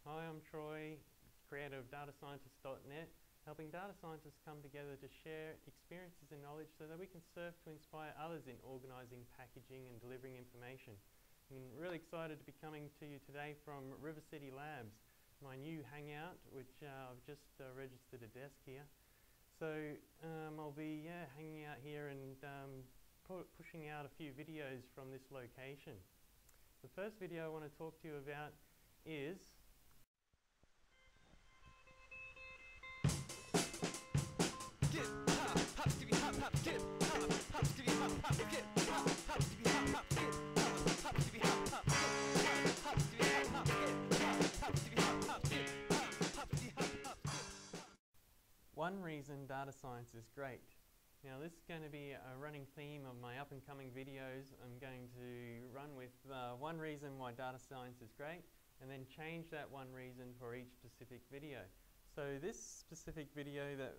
Hi, I'm Troy, creator of datascientist.net, helping data scientists come together to share experiences and knowledge so that we can serve to inspire others in organising, packaging and delivering information. I'm really excited to be coming to you today from River City Labs, my new hangout, which I've just registered a desk here. So I'll be hanging out here and pushing out a few videos from this location. The first video I want to talk to you about is one reason data science is great. Now this is going to be a running theme of my up and coming videos. I'm going to run with one reason why data science is great and then change that one reason for each specific video. So this specific video that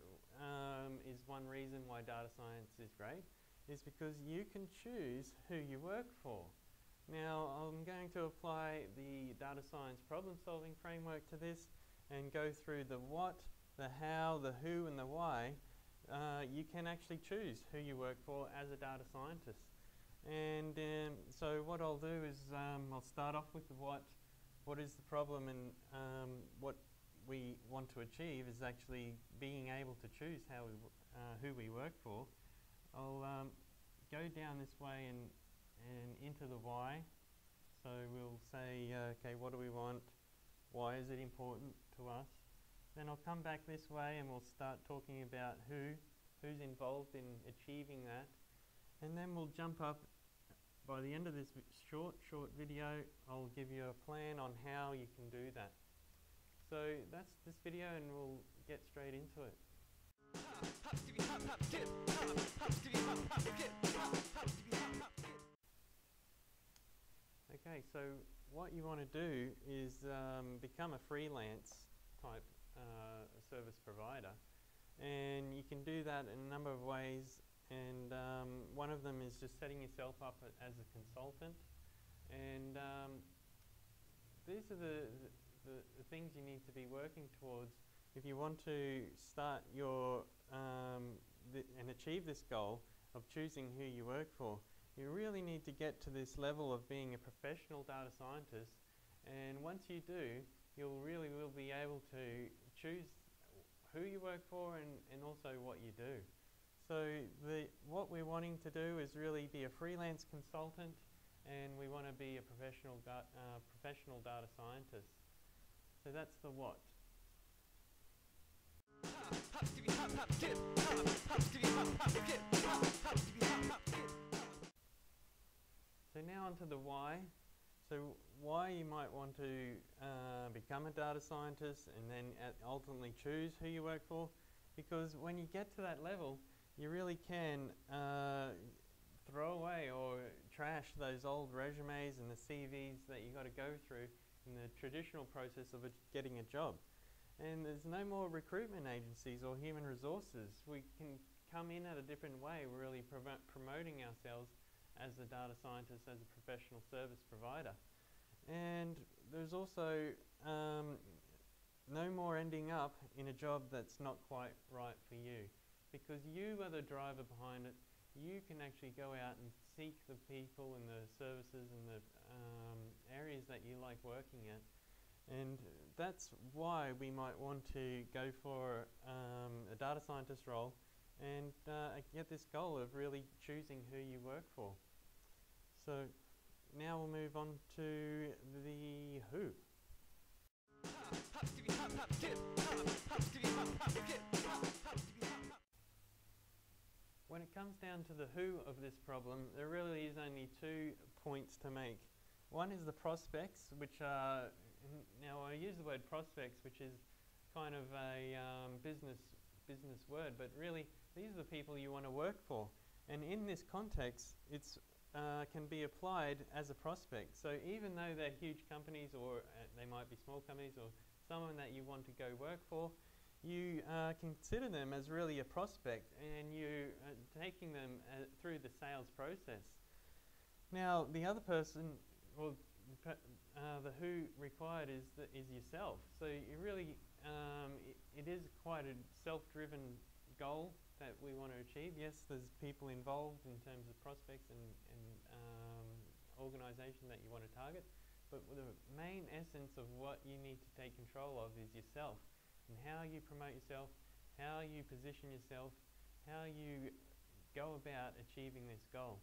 is one reason why data science is great is because you can choose who you work for. Now I'm going to apply the data science problem solving framework to this and go through the what, the how, the who and the why. You can actually choose who you work for as a data scientist. And so what I'll do is I'll start off with the what is the problem, and what we want to achieve is actually being able to choose who we work for. I'll go down this way and into the why. So we'll say, okay, what do we want? Why is it important to us? Then I'll come back this way and we'll start talking about who's involved in achieving that. And then we'll jump up. By the end of this short video, I'll give you a plan on how you can do that. So that's this video and we'll get straight into it. Okay, so what you want to do is become a freelance type service provider, and you can do that in a number of ways, and one of them is just setting yourself up as a consultant, and these are the things you need to be working towards if you want to start your and achieve this goal of choosing who you work for. You really need to get to this level of being a professional data scientist, and once you do, you will be able to choose who you work for and also what you do. So what we're wanting to do is really be a freelance consultant, and we want to be a professional data scientist. So that's the what. So now onto the why. So why you might want to become a data scientist and then ultimately choose who you work for, because when you get to that level, you really can throw away or trash those old resumes and the CVs that you got to go through in the traditional process of getting a job. And there's no more recruitment agencies or human resources. We can come in at a different way, really promoting ourselves as a data scientist, as a professional service provider. And there's also no more ending up in a job that's not quite right for you, because you are the driver behind it. You can actually go out and seek the people and the services and the areas that you like working at. And that's why we might want to go for a data scientist role and get this goal of really choosing who you work for. So now we'll move on to the who. When it comes down to the who of this problem, there really is only 2 points to make. One is the prospects, which are, now I use the word prospects, which is kind of a business word, but really these are the people you want to work for. And in this context, it's can be applied as a prospect. So even though they're huge companies, or they might be small companies, or someone that you want to go work for, you consider them as really a prospect, and you are taking them through the sales process. Now the other person, or the who required is yourself. So you really, it is quite a self-driven goal that we want to achieve. Yes, there's people involved in terms of prospects and organisation that you want to target, but the main essence of what you need to take control of is yourself, and how you promote yourself, how you position yourself, how you go about achieving this goal.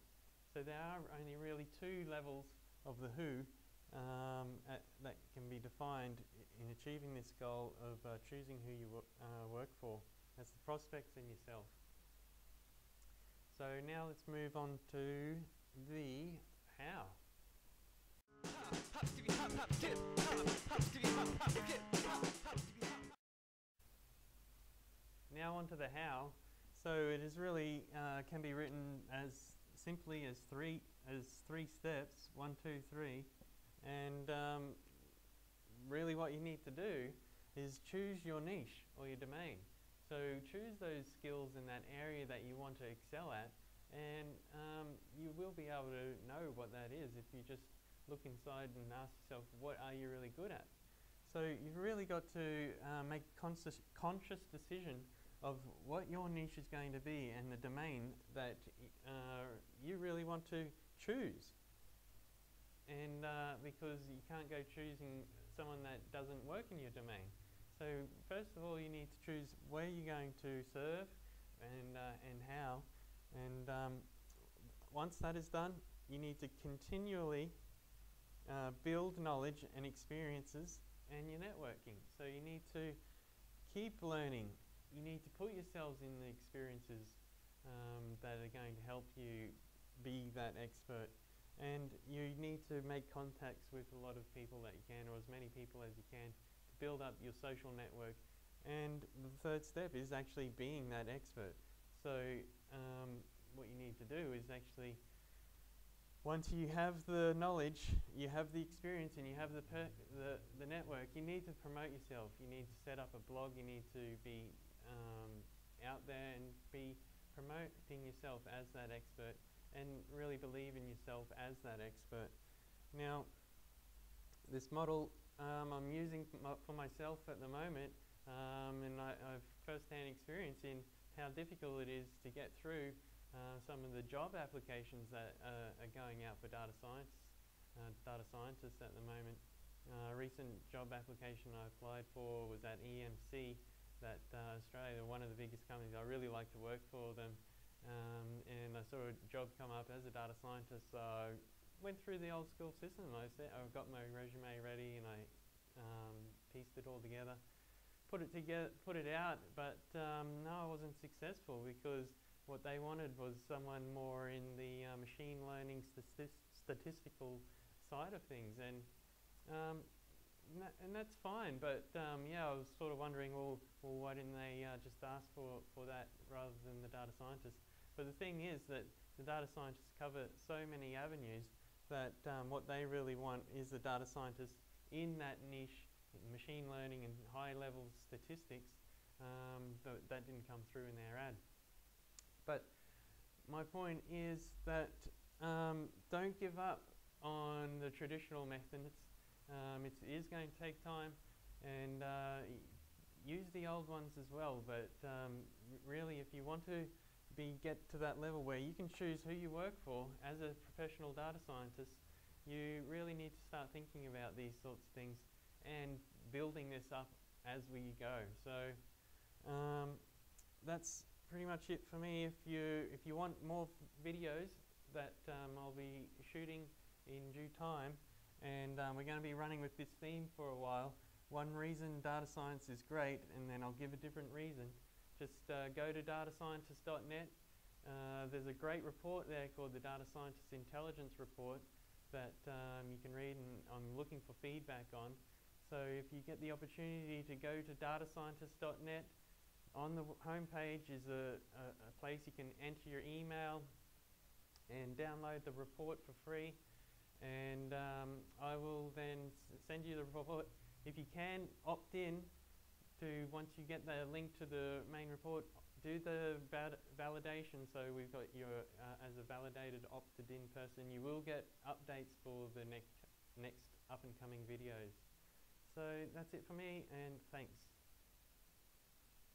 So there are only really two levels of the who that can be defined in achieving this goal of choosing who you work for. That's the prospects and yourself. So now let's move on to the how. Now on to the how. So it is really can be written as simply as three steps, 1, 2, 3, and really what you need to do is choose your niche or your domain. So choose those skills in that area that you want to excel at, and you will be able to know what that is if you just look inside and ask yourself, what are you really good at? So you've really got to make conscious decision of what your niche is going to be and the domain that you really want to choose. And because you can't go choosing someone that doesn't work in your domain. So first of all, you need to choose where you're going to serve and how. And once that is done, you need to continually build knowledge and experiences and your networking. So you need to keep learning. You need to put yourselves in the experiences that are going to help you be that expert. And you need to make contacts with a lot of people that you can, or as many people as you can, to build up your social network. And the third step is actually being that expert. So what you need to do is actually, once you have the knowledge, you have the experience, and you have the network, you need to promote yourself. You need to set up a blog. You need to be out there and be promoting yourself as that expert, and really believe in yourself as that expert. Now, this model I'm using for myself at the moment, and I've first-hand experience in how difficult it is to get through some of the job applications that are going out for data scientists at the moment. A recent job application I applied for was at EMC, that Australia, one of the biggest companies. I really like to work for them, and I saw a job come up as a data scientist. So I went through the old school system. I got my resume ready, and I pieced it all together, put it out. But no, I wasn't successful, because what they wanted was someone more in the machine learning statistical side of things, and that's fine. But yeah, I was sort of wondering, well, why didn't they just ask for that rather than the data scientist? But the thing is that the data scientists cover so many avenues that what they really want is the data scientist in that niche, in machine learning and high-level statistics. But that didn't come through in their ad. But my point is that don't give up on the traditional methods. It is going to take time, and use the old ones as well. But really, if you want to get to that level where you can choose who you work for as a professional data scientist, you really need to start thinking about these sorts of things and building this up as we go. So that's pretty much it for me. If you want more videos that I'll be shooting in due time, and we're going to be running with this theme for a while. One reason data science is great, and then I'll give a different reason. Just go to datascientist.net. There's a great report there called the Data Scientist Intelligence Report that you can read, and I'm looking for feedback on. So if you get the opportunity to go to datascientist.net, on the homepage is a place you can enter your email and download the report for free. And I will then send you the report. If you can, opt in to, once you get the link to the main report, do the validation. So we've got your, as a validated opted in person, you will get updates for the next up and coming videos. So that's it for me, and thanks.